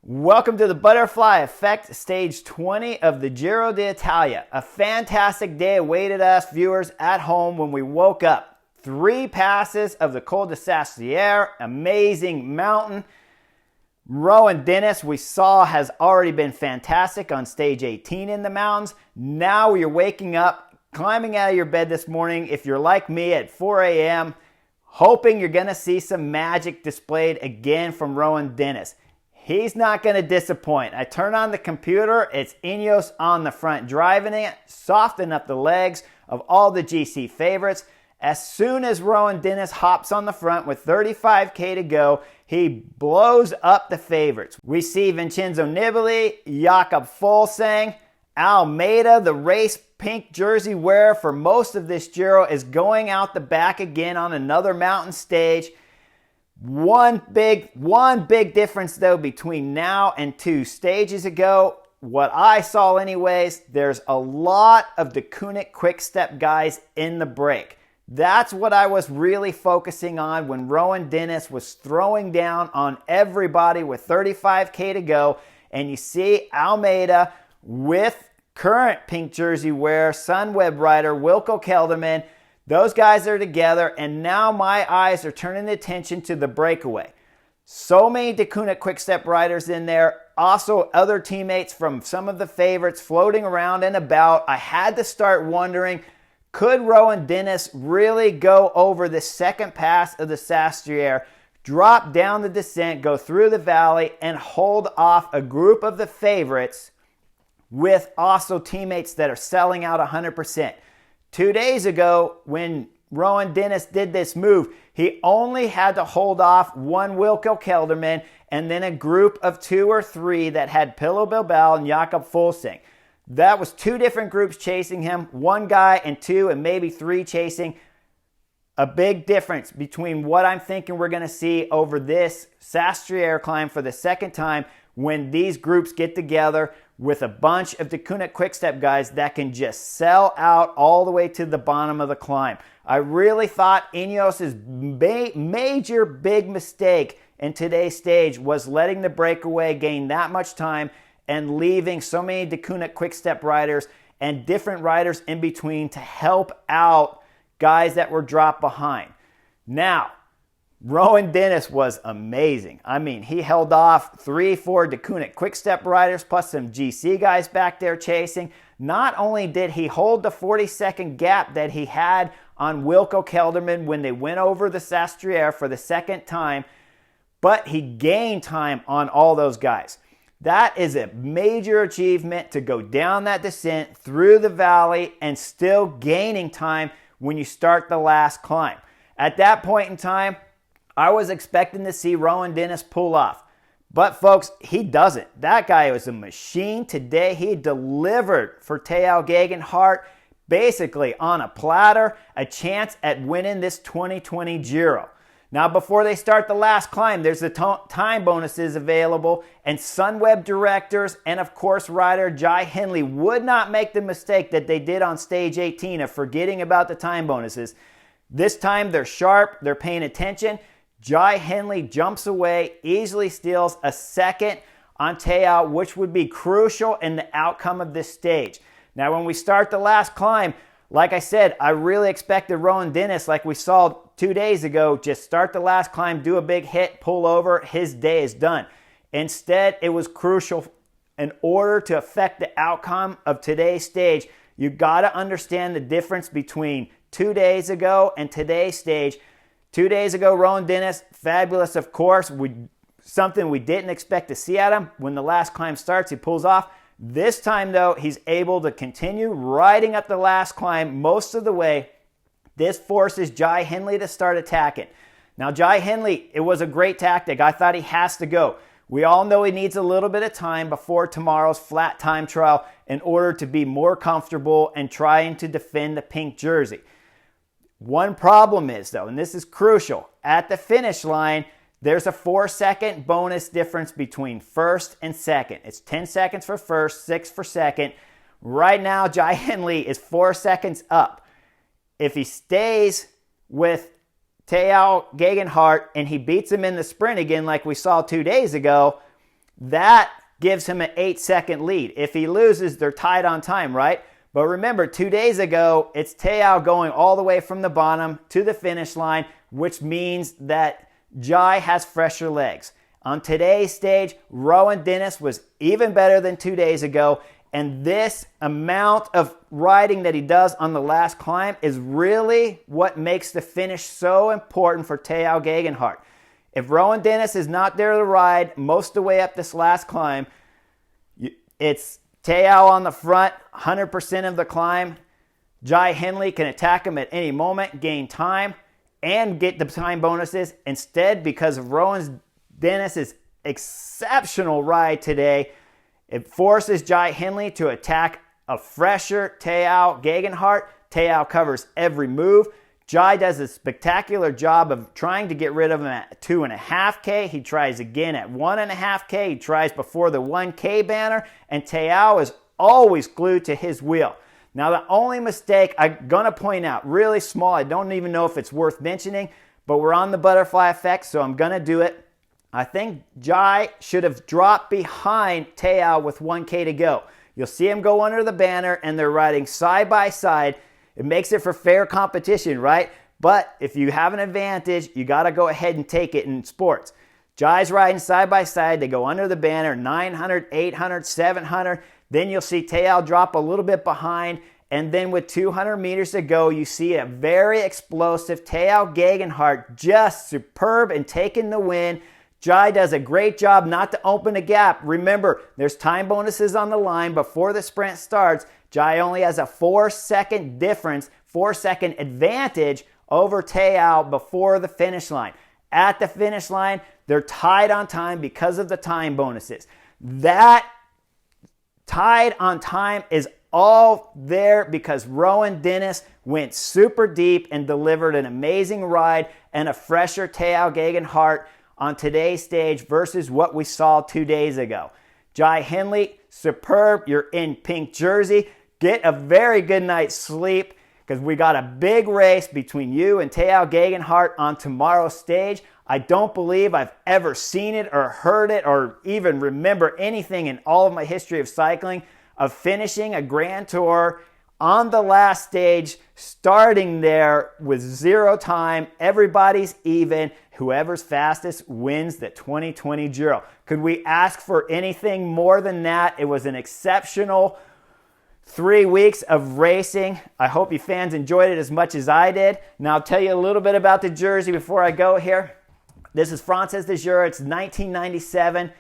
Welcome to the Butterfly Effect, stage 20 of the Giro d'Italia. A fantastic day awaited us viewers at home when we woke up. 3 passes of the Col de Sastiere, amazing mountain. Rohan Dennis, we saw, has already been fantastic on stage 18 in the mountains. Now you're waking up, climbing out of your bed this morning, if you're like me, at 4 a.m., hoping you're going to see some magic displayed again from Rohan Dennis. He's not going to disappoint. I turn on the computer. It's Ineos on the front driving it, soften up the legs of all the GC favorites. As soon as Rohan Dennis hops on the front with 35K to go, he blows up the favorites. We see Vincenzo Nibali, Jakob Fuglsang, Almeida, the race pink jersey wearer for most of this Giro, is going out the back again on another mountain stage. One big difference though between now and 2 stages ago, what I saw anyways, there's a lot of the Deceuninck Quick-Step guys in the break. That's what I was really focusing on when Rohan Dennis was throwing down on everybody with 35K to go. And you see Almeida with current pink jersey wearer, Sunweb rider Wilco Kelderman. Those guys are together, and now my eyes are turning attention to the breakaway. So many Deceuninck Quick-Step riders in there. Also, other teammates from some of the favorites floating around and about. I had to start wondering, could Rohan Dennis really go over the second pass of the Sastiere, drop down the descent, go through the valley, and hold off a group of the favorites with also teammates that are selling out 100%? 2 days ago, when Rohan Dennis did this move, he only had to hold off one Wilco Kelderman and then a group of 2 or 3 that had Pillow Bilbao and Jakob Fuglsang. That was 2 different groups chasing him, 1 guy and 2 and maybe 3 chasing. A big difference between what I'm thinking we're going to see over this Sastiere climb for the second time when these groups get together with a bunch of Deceuninck Quick-Step guys that can just sell out all the way to the bottom of the climb. I really thought Ineos' major big mistake in today's stage was letting the breakaway gain that much time and leaving so many Deceuninck Quick-Step riders and different riders in between to help out guys that were dropped behind. Now, Rohan Dennis was amazing. I mean, he held off 3-4 Deceuninck Quick-Step riders plus some GC guys back there chasing. Not only did he hold the 40-second gap that he had on Wilco Kelderman when they went over the Sastiere for the second time, but he gained time on all those guys. That is a major achievement, to go down that descent through the valley and still gaining time when you start the last climb. At that point in time, I was expecting to see Rohan Dennis pull off. But folks, he doesn't. That guy was a machine today. He delivered for Geoghegan Hart basically on a platter, a chance at winning this 2020 Giro. Now, before they start the last climb, there's the time bonuses available, and Sunweb directors and, of course, rider Jai Hindley would not make the mistake that they did on stage 18 of forgetting about the time bonuses. This time, they're sharp, they're paying attention. Jai Hindley jumps away, easily steals a second on Teo, which would be crucial in the outcome of this stage. Now, when we start the last climb, like I said, I really expected Rohan Dennis, like we saw 2 days ago, just start the last climb, do a big hit, pull over, his day is done. Instead, it was crucial in order to affect the outcome of today's stage. You got to understand the difference between 2 days ago and today's stage. 2 days ago, Rohan Dennis, fabulous, of course. Something we didn't expect to see at him. When the last climb starts, he pulls off. This time, though, he's able to continue riding up the last climb most of the way. This forces Jai Hindley to start attacking. Now, Jai Hindley, it was a great tactic. I thought he has to go. We all know he needs a little bit of time before tomorrow's flat time trial in order to be more comfortable and trying to defend the pink jersey. One problem is, though, and this is crucial, at the finish line, there's a 4-second bonus difference between first and second. It's 10 seconds for first, 6 for second. Right now, Jai Hindley is 4 seconds up. If he stays with Geoghegan Hart and he beats him in the sprint again like we saw 2 days ago, That gives him an 8-second lead. If he loses, they're tied on time, right? But remember, 2 days ago, it's Te'ao going all the way from the bottom to the finish line, which means that Jai has fresher legs. On today's stage, Rohan Dennis was even better than 2 days ago, and this amount of riding that he does on the last climb is really what makes the finish so important for Geoghegan Hart. If Rohan Dennis is not there to ride most of the way up this last climb, it's Te'ao on the front, 100% of the climb. Jai Hindley can attack him at any moment, gain time, and get the time bonuses. Instead, because of Rohan Dennis's exceptional ride today, it forces Jai Hindley to attack a fresher Geoghegan Hart. Te'ao covers every move. Jai does a spectacular job of trying to get rid of him at 2.5K. He tries again at 1.5K. He tries before the 1K banner, and Te'ao is always glued to his wheel. Now, the only mistake I'm going to point out, really small, I don't even know if it's worth mentioning, but we're on the butterfly effect, so I'm going to do it. I think Jai should have dropped behind Te'ao with 1K to go. You'll see him go under the banner, and they're riding side by side. It makes it for fair competition, right? But if you have an advantage, you got to go ahead and take it in sports. Jai's riding side by side. They go under the banner, 900, 800, 700. Then you'll see Te'ao drop a little bit behind. And then with 200 meters to go, you see a very explosive Geoghegan Hart, just superb and taking the win. Jai does a great job not to open the gap. Remember, there's time bonuses on the line before the sprint starts. Jai only has a 4-second difference, 4-second advantage over Te'ao before the finish line. At the finish line, they're tied on time because of the time bonuses. That tied on time is all there because Rohan Dennis went super deep and delivered an amazing ride and a fresher Geoghegan Hart on today's stage versus what we saw 2 days ago. Jai Hindley, superb. You're in pink jersey. Get a very good night's sleep because we got a big race between you and Geoghegan Hart on tomorrow's stage. I don't believe I've ever seen it or heard it or even remember anything in all of my history of cycling of finishing a Grand Tour on the last stage, starting there with 0 time. Everybody's even. Whoever's fastest wins the 2020 Giro. Could we ask for anything more than that? It was an exceptional 3 weeks of racing. I hope you fans enjoyed it as much as I did. Now I'll tell you a little bit about the jersey before I go here. This is Frances de Giro. It's 1997.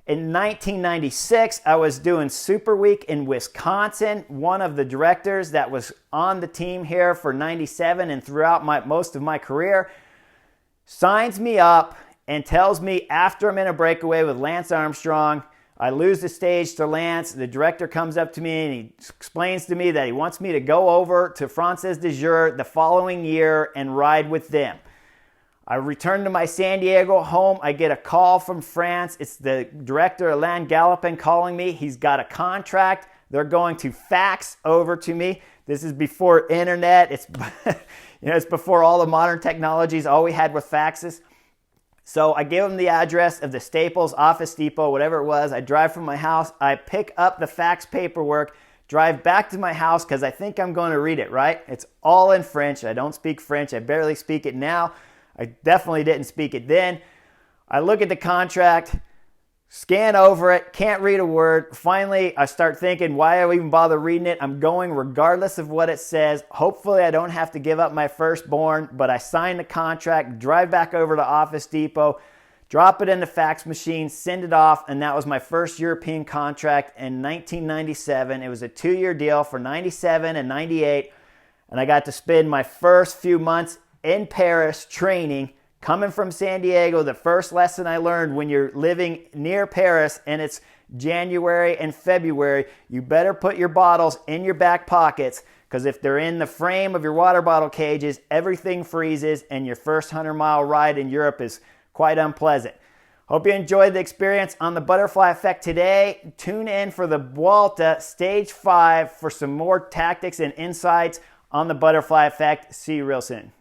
In 1996, I was doing Super Week in Wisconsin. One of the directors that was on the team here for 97 and throughout most of my career signs me up and tells me after I'm in a breakaway with Lance Armstrong, I lose the stage to Lance. The director comes up to me and he explains to me that he wants me to go over to Frances de Giro the following year and ride with them. I return to my San Diego home. I get a call from France. It's the director, Alain Gallopin, calling me. He's got a contract. They're going to fax over to me. This is before internet. It's it's before all the modern technologies. All we had was faxes. So I give him the address of the Staples Office Depot, whatever it was. I drive from my house. I pick up the fax paperwork, drive back to my house because I think I'm going to read it, right? It's all in French. I don't speak French. I barely speak it now. I definitely didn't speak it then. I look at the contract, scan over it, can't read a word. Finally, I start thinking, why do I even bother reading it? I'm going regardless of what it says. Hopefully, I don't have to give up my firstborn, but I sign the contract, drive back over to Office Depot, drop it in the fax machine, send it off, and that was my first European contract in 1997. It was a 2-year deal for 97 and 98, and I got to spend my first few months in Paris training. Coming from San Diego, the first lesson I learned when you're living near Paris and it's January and February, you better put your bottles in your back pockets because if they're in the frame of your water bottle cages, everything freezes and your first 100-mile ride in Europe is quite unpleasant. Hope you enjoyed the experience on the Butterfly Effect today. Tune in for the Vuelta Stage 5 for some more tactics and insights on the Butterfly Effect. See you real soon.